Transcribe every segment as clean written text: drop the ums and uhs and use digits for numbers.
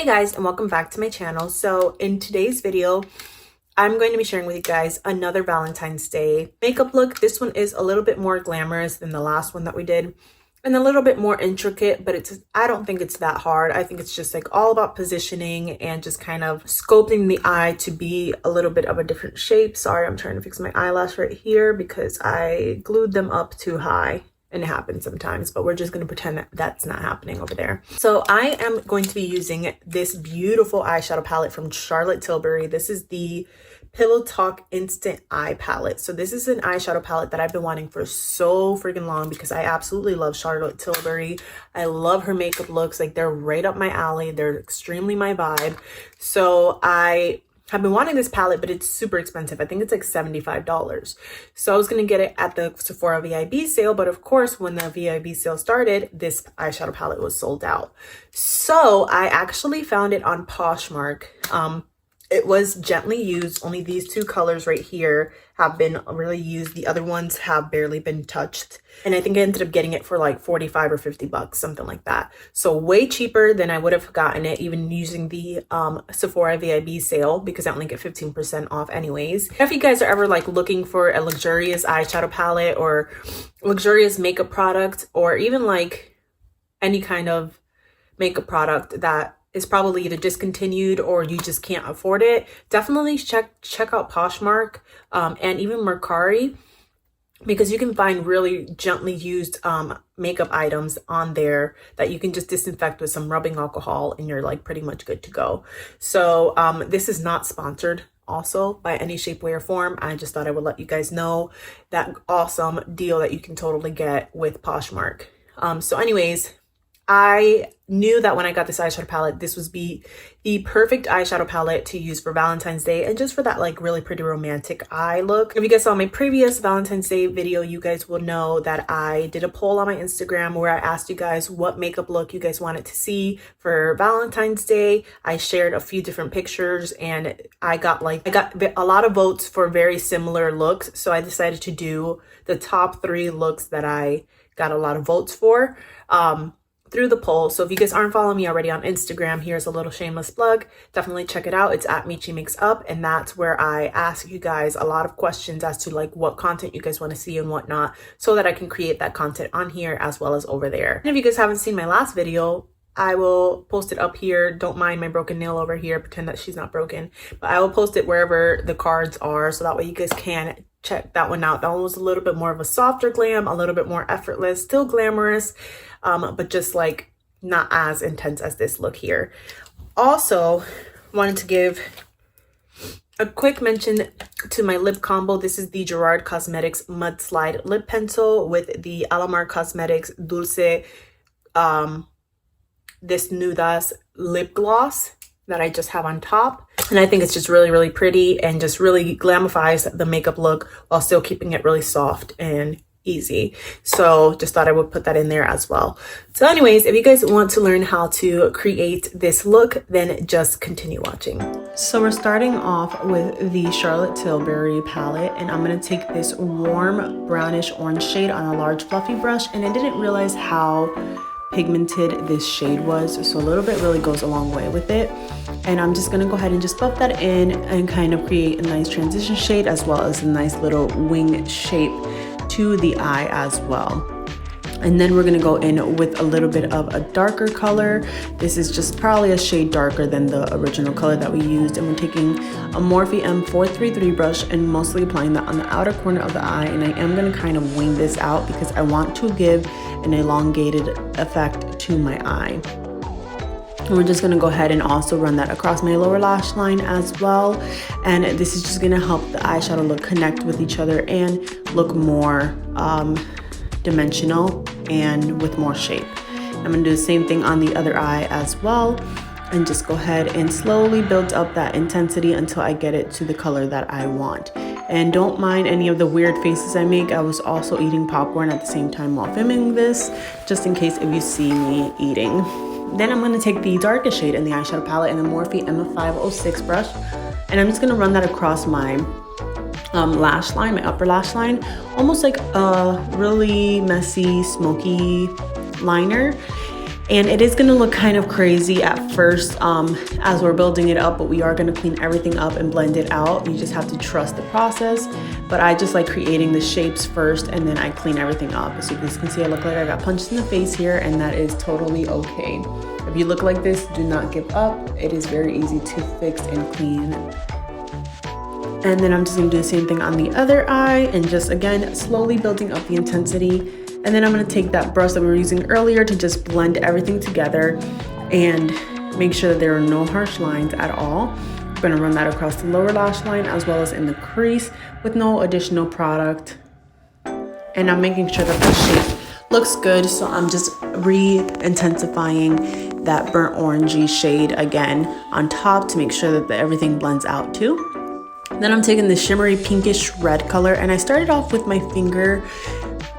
guys, and welcome back to my channel. So in today's video, I'm going to be sharing with you guys another Valentine's Day makeup look. This one is a little bit more glamorous than the last one that we did and a little bit more intricate, but I don't think it's that hard. I think it's just like all about positioning and just kind of sculpting the eye to be a little bit of a different shape. Sorry, I'm trying to fix my eyelash right here because I glued them up too high. And it happens sometimes, but we're just going to pretend that that's not happening over there. So I am going to be using this beautiful eyeshadow palette from Charlotte Tilbury. This is the Pillow Talk Instant Eye Palette. So this is an eyeshadow palette that I've been wanting for so freaking long because I absolutely love Charlotte Tilbury. I love her makeup looks. Like, they're right up my alley. They're extremely my vibe. So I've been wanting this palette, but it's super expensive. I think it's like $75. So I was going to get it at the Sephora VIB sale. But of course, when the VIB sale started, this eyeshadow palette was sold out. So I actually found it on Poshmark. It was gently used. Only these two colors right here have been really used. The other ones have barely been touched. And I think I ended up getting it for like 45 or 50 bucks, something like that. So way cheaper than I would have gotten it even using the Sephora VIB sale, because I only get 15% off anyways. If you guys are ever like looking for a luxurious eyeshadow palette or luxurious makeup product, or even like any kind of makeup product that is probably either discontinued or you just can't afford it, definitely check out Poshmark and even Mercari, because you can find really gently used makeup items on there that you can just disinfect with some rubbing alcohol and you're like pretty much good to go. So this is not sponsored also by any shape, way, or form. I just thought I would let you guys know that awesome deal that you can totally get with Poshmark. So anyways, I knew that when I got this eyeshadow palette, this was the perfect eyeshadow palette to use for Valentine's Day and just for that like really pretty romantic eye look. If you guys saw my previous Valentine's Day video, you guys will know that I did a poll on my Instagram where I asked you guys what makeup look you guys wanted to see for Valentine's Day. I shared a few different pictures and I got a lot of votes for very similar looks. So I decided to do the top 3 looks that I got a lot of votes for through the poll. So if you guys aren't following me already on Instagram, here's a little shameless plug. Definitely check it out. It's at Michi Makes Up, and that's where I ask you guys a lot of questions as to like what content you guys want to see and whatnot, so that I can create that content on here as well as over there. And if you guys haven't seen my last video, I will post it up here. Don't mind my broken nail over here. Pretend that she's not broken. But I will post it wherever the cards are, so that way you guys can check that one out. That one was a little bit more of a softer glam, a little bit more effortless, still glamorous, but just like not as intense as this look here. Also wanted to give a quick mention to my lip combo. This is the Gerard Cosmetics Mudslide Lip Pencil with the Alamar Cosmetics Dulce Desnudas Lip Gloss that I just have on top. And I think it's just really, really pretty and just really glamifies the makeup look while still keeping it really soft and easy. So just thought I would put that in there as well. So anyways, if you guys want to learn how to create this look, then just continue watching. So we're starting off with the Charlotte Tilbury palette, and I'm going to take this warm brownish orange shade on a large fluffy brush, and I didn't realize how pigmented this shade was, so a little bit really goes a long way with it. And I'm just gonna go ahead and just buff that in and kind of create a nice transition shade as well as a nice little wing shape to the eye as well. And then we're gonna go in with a little bit of a darker color. This is just probably a shade darker than the original color that we used. And we're taking a Morphe M433 brush and mostly applying that on the outer corner of the eye. And I am gonna kind of wing this out because I want to give an elongated effect to my eye. And we're just gonna go ahead and also run that across my lower lash line as well. And this is just gonna help the eyeshadow look connect with each other and look more dimensional and with more shape. I'm gonna do the same thing on the other eye as well, and just go ahead and slowly build up that intensity until I get it to the color that I want. And don't mind any of the weird faces I make. I was also eating popcorn at the same time while filming this, just in case if you see me eating. Then I'm gonna take the darkest shade in the eyeshadow palette in the Morphe M506 brush, and I'm just gonna run that across my lash line, my upper lash line, almost like a really messy, smoky liner. And it is going to look kind of crazy at first as we're building it up, but we are going to clean everything up and blend it out. You just have to trust the process. But I just like creating the shapes first and then I clean everything up. As you guys can see, I look like I got punched in the face here, and that is totally okay. If you look like this, do not give up. It is very easy to fix and clean. And then I'm just going to do the same thing on the other eye and just again slowly building up the intensity. And then I'm going to take that brush that we were using earlier to just blend everything together and make sure that there are no harsh lines at all. I'm going to run that across the lower lash line as well as in the crease with no additional product. And I'm making sure that the shape looks good, so I'm just re-intensifying that burnt orangey shade again on top to make sure that everything blends out too. Then I'm taking the shimmery pinkish red color, and I started off with my finger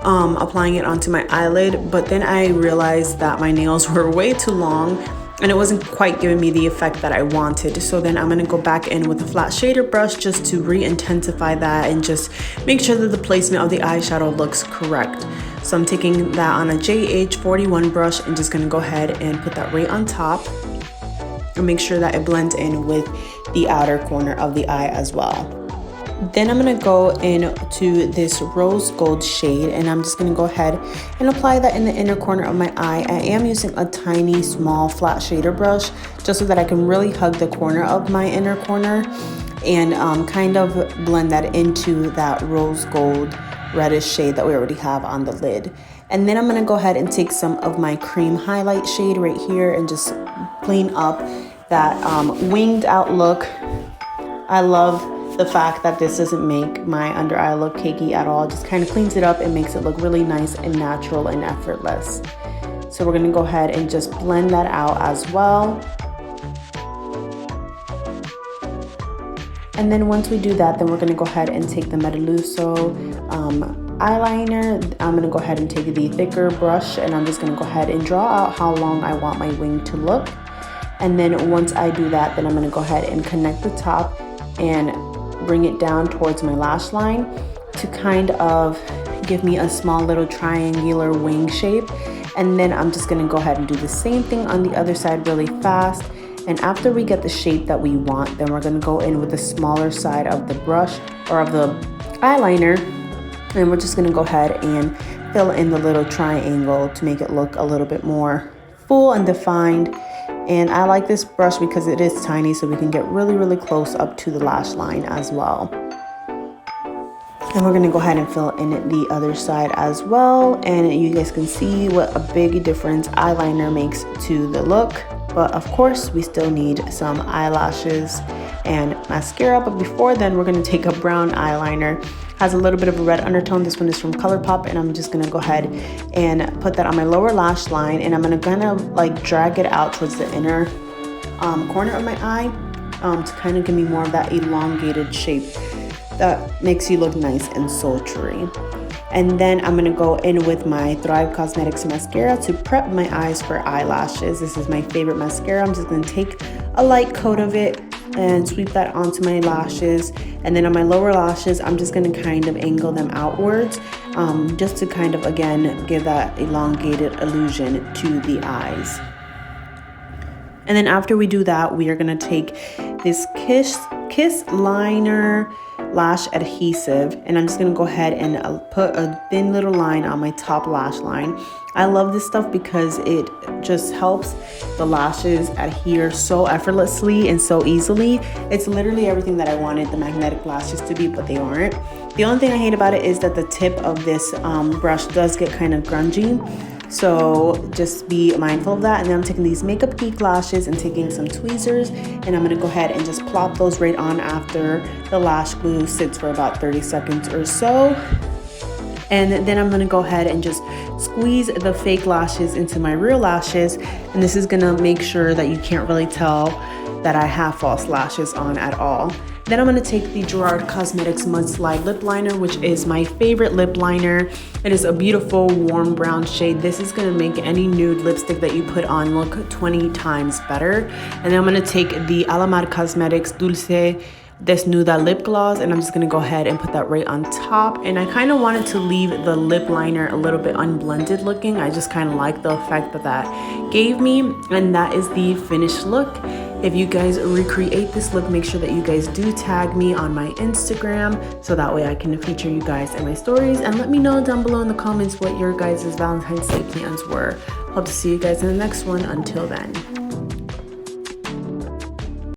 applying it onto my eyelid, but then I realized that my nails were way too long and it wasn't quite giving me the effect that I wanted. So then I'm going to go back in with a flat shader brush just to re-intensify that and just make sure that the placement of the eyeshadow looks correct. So I'm taking that on a JH41 brush and just going to go ahead and put that right on top and make sure that it blends in with the outer corner of the eye as well. Then I'm going to go into this rose gold shade, and I'm just going to go ahead and apply that in the inner corner of my eye. I am using a tiny small flat shader brush just so that I can really hug the corner of my inner corner and kind of blend that into that rose gold reddish shade that we already have on the lid. And then I'm going to go ahead and take some of my cream highlight shade right here and just clean up that winged out look. I love the fact that this doesn't make my under eye look cakey at all. It just kind of cleans it up and makes it look really nice and natural and effortless. So we're going to go ahead and just blend that out as well. And then once we do that, then we're going to go ahead and take the Meduso eyeliner. I'm going to go ahead and take the thicker brush, and I'm just going to go ahead and draw out how long I want my wing to look. And then once I do that, then I'm going to go ahead and connect the top and bring it down towards my lash line to kind of give me a small little triangular wing shape. And then I'm just going to go ahead and do the same thing on the other side really fast. And after we get the shape that we want, then we're going to go in with the smaller side of the brush or of the eyeliner, and we're just going to go ahead and fill in the little triangle to make it look a little bit more full and defined. And I like this brush because it is tiny, so we can get really close up to the lash line as well. And we're going to go ahead and fill in the other side as well. And you guys can see what a big difference eyeliner makes to the look. But of course, we still need some eyelashes and mascara. But before then, we're going to take a brown eyeliner. Has a little bit of a red undertone. This one is from ColourPop, and I'm just gonna go ahead and put that on my lower lash line, and I'm gonna kind of like drag it out towards the inner corner of my eye to kind of give me more of that elongated shape that makes you look nice and sultry. And then I'm gonna go in with my Thrive Cosmetics mascara to prep my eyes for eyelashes. This is my favorite mascara. I'm just gonna take a light coat of it and sweep that onto my lashes. And then on my lower lashes, I'm just gonna kind of angle them outwards just to kind of, again, give that elongated illusion to the eyes. And then after we do that, we are gonna take this Kiss Liner Lash Adhesive, and I'm just gonna go ahead and put a thin little line on my top lash line. I love this stuff because it just helps the lashes adhere so effortlessly and so easily. It's literally everything that I wanted the magnetic lashes to be, but they aren't. The only thing I hate about it is that the tip of this brush does get kind of grungy. So just be mindful of that. And then I'm taking these Makeup Geek lashes and taking some tweezers, and I'm gonna go ahead and just plop those right on after the lash glue sits for about 30 seconds or so. And then I'm gonna go ahead and just squeeze the fake lashes into my real lashes. And this is gonna make sure that you can't really tell that I have false lashes on at all. Then I'm going to take the Gerard Cosmetics Mudslide Lip Liner, which is my favorite lip liner. It is a beautiful warm brown shade. This is going to make any nude lipstick that you put on look 20 times better. And then I'm going to take the Alamar Cosmetics Dulce this Nuda lip gloss, and I'm just gonna go ahead and put that right on top. And I kind of wanted to leave the lip liner a little bit unblended looking. I just kind of like the effect that that gave me, and that is the finished look. If you guys recreate this look, make sure that you guys do tag me on my Instagram so that way I can feature you guys in my stories, and let me know down below in the comments what your guys' Valentine's Day plans were. Hope to see you guys in the next one. Until then.